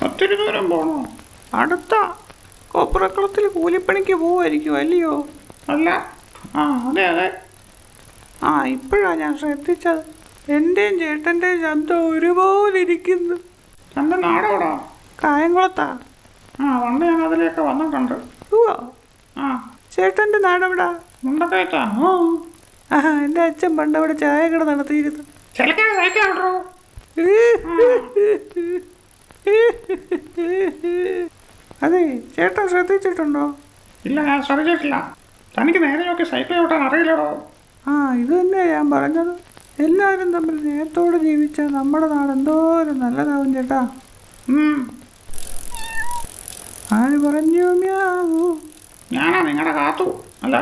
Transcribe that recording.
ഒത്തിരി ദൂരം പോണോ? അടുത്ത കൊപ്രക്കുളത്തിൽ കൂലിപ്പണിക്ക് പോവായിരിക്കും അല്ലയോ? അല്ല, ആ അതെ അതെ. ആ ഇപ്പോഴാ ഞാൻ ശ്രദ്ധിച്ചത്. എൻ്റെയും ചേട്ടൻ്റെയും ശബ്ദം ഒരുപോലെ ഇരിക്കുന്നു. എൻ്റെ നാടോടാ? കായംകുളത്താ. ആ പണ്ട് ഞാൻ അതിലേക്ക് വന്നിട്ടുണ്ട്. ആ ചേട്ടൻ്റെ നാടെവിടാ? മുണ്ടക്കയത്താ. ആ എൻ്റെ അച്ഛൻ പണ്ട് അവിടെ ചായ കട നടത്തിയിരുന്നു. അതെ, ചേട്ടൻ ശ്രദ്ധിച്ചിട്ടുണ്ടോ? ഇല്ല, ഞാൻ ശ്രദ്ധിച്ചിട്ടില്ല. തനിക്ക് നേരെ നോക്കി സൈക്കിൾ ഓട്ടാൻ അറിയില്ലടോ. ആ ഇത് തന്നെയാ ഞാൻ പറഞ്ഞത്. എല്ലാവരും തമ്മിൽ നേരത്തോടെ ജീവിച്ചാൽ നമ്മുടെ നാട് എന്തോരം നല്ലതാവും ചേട്ടാ. ആര് പറഞ്ഞു മ്യാവൂ? ഞാനാ നിങ്ങളുടെ കാത്തു അല്ല.